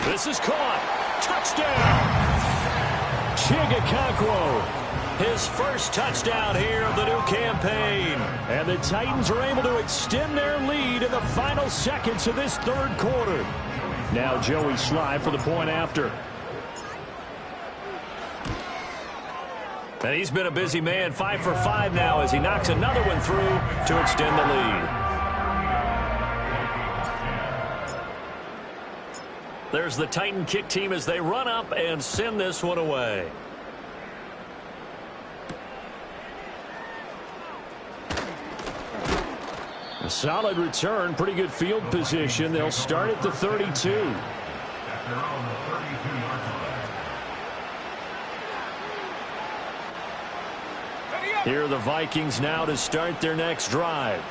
This is caught. Touchdown! Chigakakwo. his first touchdown here of the new campaign. And the Titans are able to extend their lead in the final seconds of this third quarter. Now Joey Sly for the point after. And he's been a busy man, 5 for 5 now as he knocks another one through to extend the lead. There's the Titan kick team as they run up and send this one away. A solid return, pretty good field position. They'll start at the 32. Here are the Vikings now to start their next drive.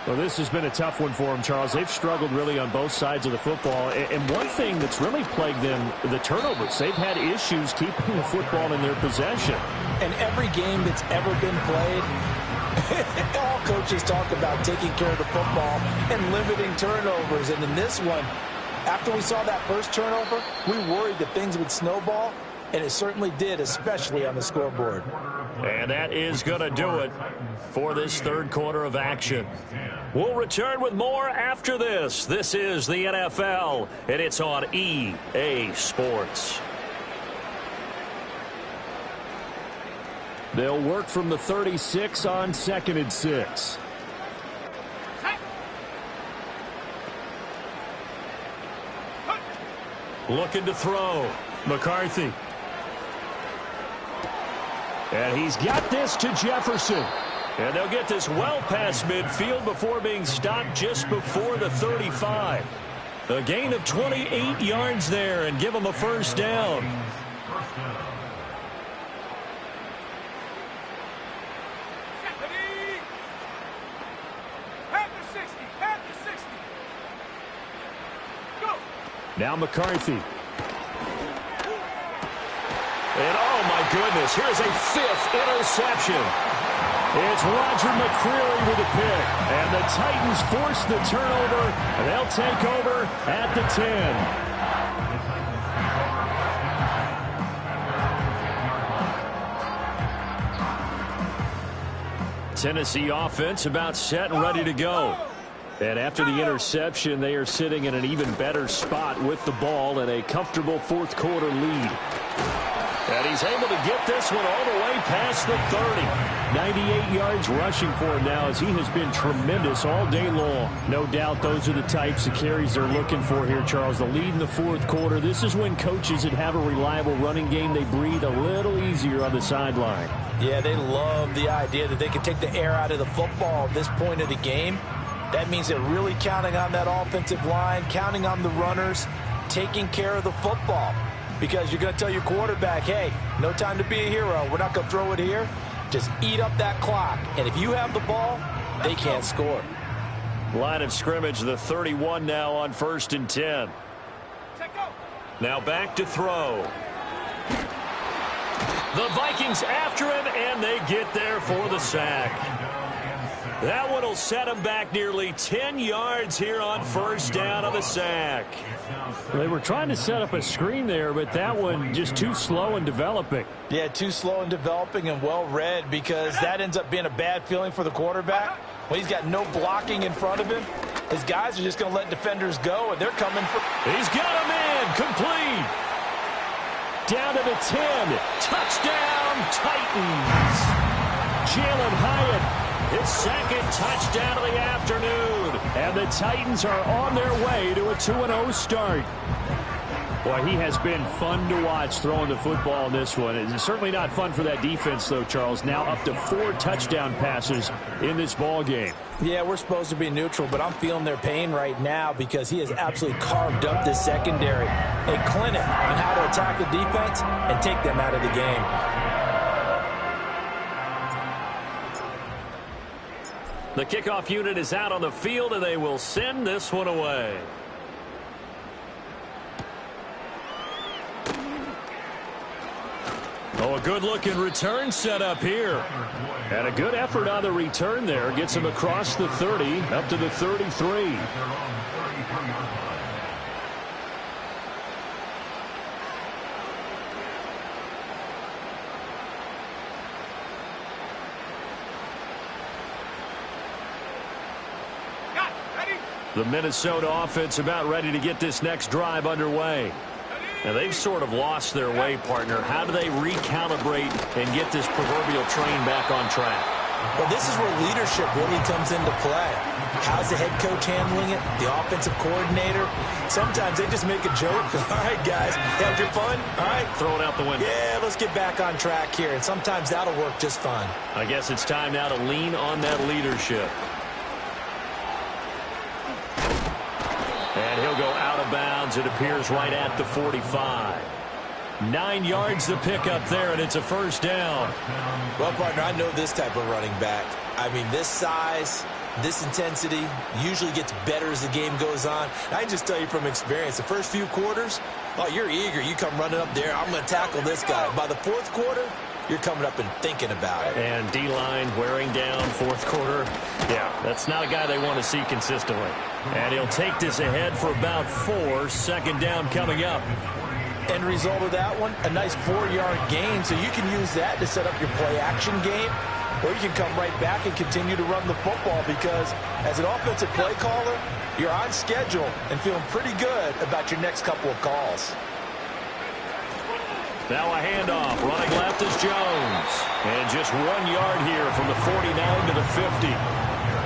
Well, this has been a tough one for them, Charles. They've struggled really on both sides of the football. And one thing that's really plagued them, the turnovers. They've had issues keeping the football in their possession. And every game that's ever been played, all coaches talk about taking care of the football and limiting turnovers. And in this one, after we saw that first turnover, we worried that things would snowball. And it certainly did, especially on the scoreboard. And that is going to do it for this third quarter of action. We'll return with more after this. This is the NFL, and it's on EA Sports. They'll work from the 36 on 2nd and 6. Looking to throw. McCarthy. And he's got this to Jefferson. And they'll get this well past midfield before being stopped just before the 35. A gain of 28 yards there and give them a first down. Now McCarthy. And oh my goodness, here's a 5th interception. It's Roger McCreary with a pick. And the Titans force the turnover, and they'll take over at the 10. Tennessee offense about set and ready to go. And after the interception, they are sitting in an even better spot with the ball and a comfortable fourth quarter lead. And he's able to get this one all the way past the 30. 98 yards rushing for him now as he has been tremendous all day long. No doubt those are the types of carries they're looking for here, Charles. The lead in the fourth quarter. This is when coaches that have a reliable running game, they breathe a little easier on the sideline. Yeah, they love the idea that they can take the air out of the football at this point of the game. That means they're really counting on that offensive line, counting on the runners, taking care of the football. Because you're going to tell your quarterback, hey, no time to be a hero. We're not going to throw it here. Just eat up that clock. And if you have the ball, they can't score. Line of scrimmage, the 31 now on 1st and 10. Now back to throw. The Vikings after him, and they get there for the sack. That one will set them back nearly 10 yards here on 1st down on the sack. They were trying to set up a screen there, but that one just too slow in developing. Yeah, too slow in developing and well read, because that ends up being a bad feeling for the quarterback. When he's got no blocking in front of him, his guys are just going to let defenders go, and they're coming for... He's got him in. Complete. Down to the 10. Touchdown, Titans. Jalen Hyatt. His second touchdown of the afternoon. And the Titans are on their way to a 2-0 start. Boy, he has been fun to watch throwing the football in this one. It's certainly not fun for that defense, though, Charles. Now up to 4 touchdown passes in this ball game. Yeah, we're supposed to be neutral, but I'm feeling their pain right now because he has absolutely carved up this secondary. A clinic on how to attack the defense and take them out of the game. The kickoff unit is out on the field, and they will send this one away. Oh, a good-looking return set up here. And a good effort on the return there. Gets him across the 30, up to the 33. The Minnesota offense about ready to get this next drive underway. Now, they've sort of lost their way, partner. How do they recalibrate and get this proverbial train back on track? Well, this is where leadership really comes into play. How's the head coach handling it? The offensive coordinator? Sometimes they just make a joke. All right, guys, had your fun? All right. Throw it out the window. Yeah, let's get back on track here. And sometimes that'll work just fine. I guess it's time now to lean on that leadership. And he'll go out of bounds. It appears right at the 45. 9 yards the pickup there, and it's a first down. Well, partner, I know this type of running back. I mean, this size, this intensity usually gets better as the game goes on. I can just tell you from experience, the first few quarters, oh, you're eager. You come running up there, I'm going to tackle this guy. By the fourth quarter, you're coming up and thinking about it. And D-line wearing down fourth quarter. Yeah, that's not a guy they want to see consistently. And he'll take this ahead for about 4. Second down coming up. End result of that one, a nice 4-yard gain. So you can use that to set up your play-action game, or you can come right back and continue to run the football because as an offensive play caller, you're on schedule and feeling pretty good about your next couple of calls. Now a handoff. Running left is Jones. And just 1 yard here from the 49 to the 50.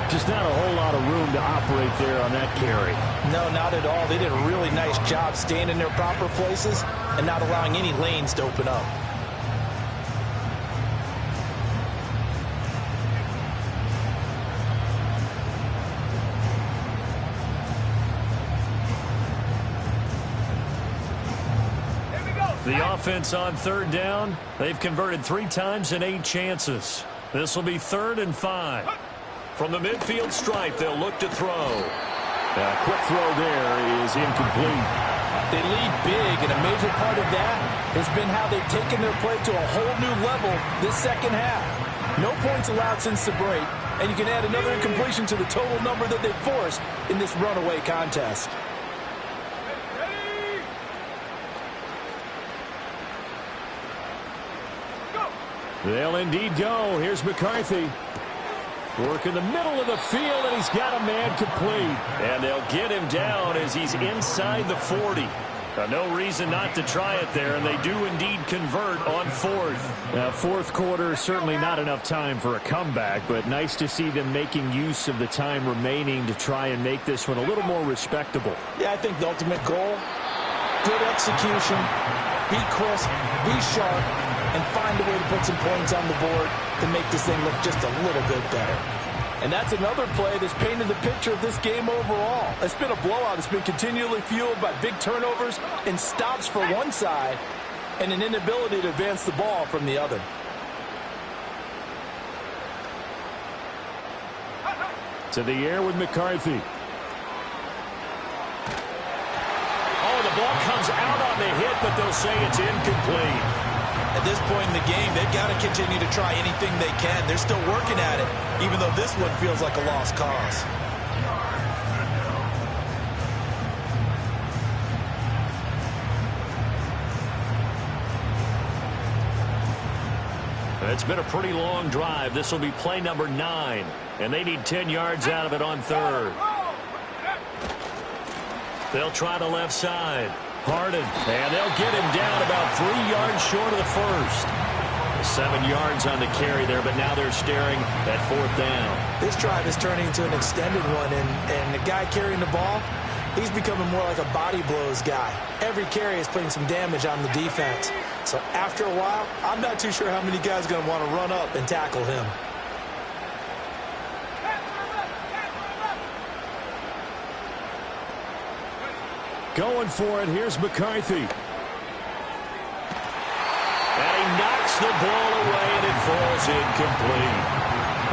Just not a whole lot of room to operate there on that carry. No, not at all. They did a really nice job staying in their proper places and not allowing any lanes to open up. The offense on third down, they've converted 3 times in 8 chances. This will be 3rd and 5. From the midfield stripe, they'll look to throw. A quick throw there is incomplete. They lead big, and a major part of that has been how they've taken their play to a whole new level this second half. No points allowed since the break, and you can add another incompletion to the total number that they've forced in this runaway contest. They'll indeed go. Here's McCarthy. Work in the middle of the field, and he's got a man complete. And they'll get him down as he's inside the 40. No reason not to try it there, and they do indeed convert on 4th. Fourth quarter, certainly not enough time for a comeback, but nice to see them making use of the time remaining to try and make this one a little more respectable. Yeah, I think the ultimate goal, good execution, be crisp, be sharp, and find a way to put some points on the board to make this thing look just a little bit better. And that's another play that's painted the picture of this game overall. It's been a blowout. It's been continually fueled by big turnovers and stops for one side and an inability to advance the ball from the other. To the air with McCarthy. Oh, the ball comes out on the hit, but they'll say it's incomplete. At this point in the game, they've got to continue to try anything they can. They're still working at it, even though this one feels like a lost cause. It's been a pretty long drive. This will be play number 9, and they need 10 yards out of it on 3rd. They'll try the left side. Harden, and they'll get him down about 3 yards short of the first. 7 yards on the carry there, but now they're staring at 4th down. This drive is turning into an extended one, and the guy carrying the ball, he's becoming more like a body blows guy. Every carry is putting some damage on the defense. So after a while, I'm not too sure how many guys are going to want to run up and tackle him. Going for it. Here's McCarthy. And he knocks the ball away, and it falls incomplete.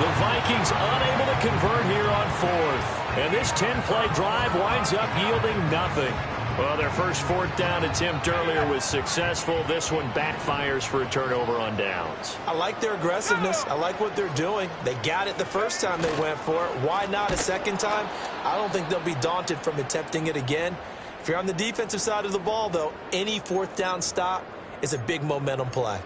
The Vikings unable to convert here on 4th. And this 10-play drive winds up yielding nothing. Well, their first 4th down attempt earlier was successful. This one backfires for a turnover on downs. I like their aggressiveness. I like what they're doing. They got it the first time they went for it. Why not a second time? I don't think they'll be daunted from attempting it again. If you're on the defensive side of the ball, though, any 4th down stop is a big momentum play.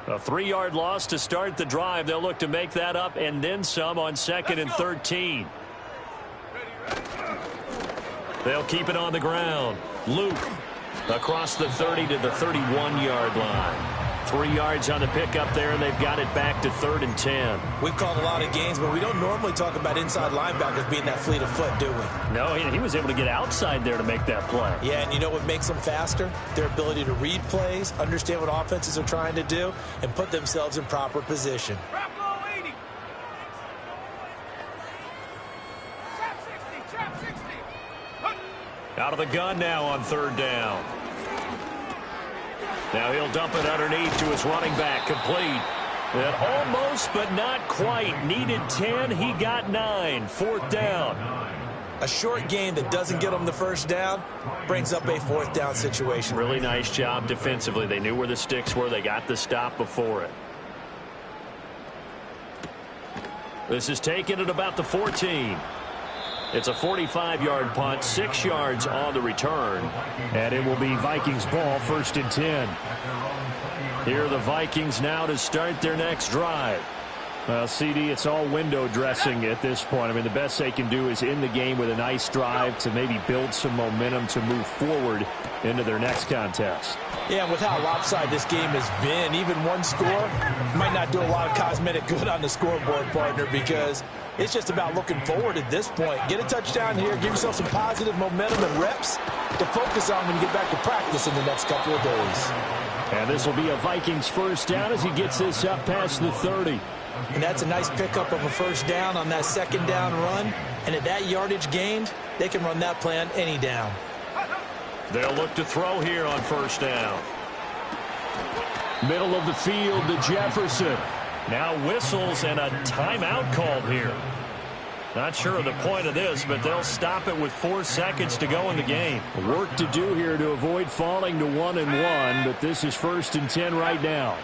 A 3-yard loss to start the drive. They'll look to make that up and then some on 2nd and 13. They'll keep it on the ground. Luke across the 30 to the 31-yard line. 3 yards on the pickup there, and they've got it back to 3rd and 10. We've called a lot of games, but we don't normally talk about inside linebackers being that fleet of foot, do we? No, he was able to get outside there to make that play. Yeah, and you know what makes them faster? Their ability to read plays, understand what offenses are trying to do, and put themselves in proper position. Trap low 80. Trap 60. Out of the gun now on 3rd down. Now he'll dump it underneath to his running back, complete. And almost, but not quite. Needed 10, he got 9. 4th down. A short game that doesn't get them the first down brings up a 4th down situation. Really nice job defensively. They knew where the sticks were. They got the stop before it. This is taken at about the 14. It's a 45-yard punt, 6 yards on the return. And it will be Vikings ball, 1st and 10. Here are the Vikings now to start their next drive. Well, CD, it's all window dressing at this point. I mean, the best they can do is end the game with a nice drive to maybe build some momentum to move forward into their next contest. Yeah, and with how lopsided this game has been, even one score might not do a lot of cosmetic good on the scoreboard, partner, because it's just about looking forward at this point. Get a touchdown here, give yourself some positive momentum and reps to focus on when you get back to practice in the next couple of days. And this will be a Vikings 1st down as he gets this up past the 30. And that's a nice pickup of a 1st down on that 2nd down run. And at that yardage gained, they can run that play on any down. They'll look to throw here on 1st down. Middle of the field to Jefferson. Now whistles and a timeout called here. Not sure of the point of this, but they'll stop it with 4 seconds to go in the game. Work to do here to avoid falling to 1-1, but this is 1st and 10 right now.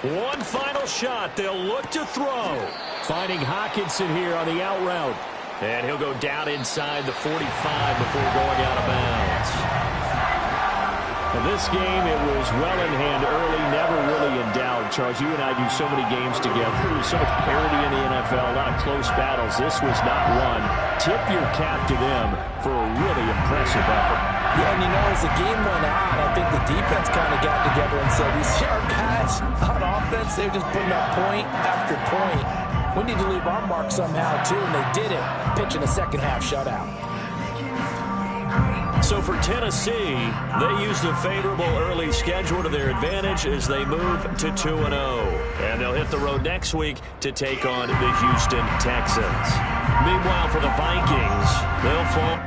One final shot. They'll look to throw. Finding Hockenson here on the out route. And he'll go down inside the 45 before going out of bounds. In this game, it was well in hand early, never really in doubt. Charles, you and I do so many games together. There's so much parity in the NFL, a lot of close battles. This was not one. Tip your cap to them for a really impressive effort. Yeah, and you know, as the game went on, I think the defense kind of got together and said, these our guys on offense, they're just putting up point after point. We need to leave our mark somehow, too, and they did it, pitching a second-half shutout. So for Tennessee, they used a favorable early schedule to their advantage as they move to 2-0. And they'll hit the road next week to take on the Houston Texans. Meanwhile, for the Vikings, they'll fall.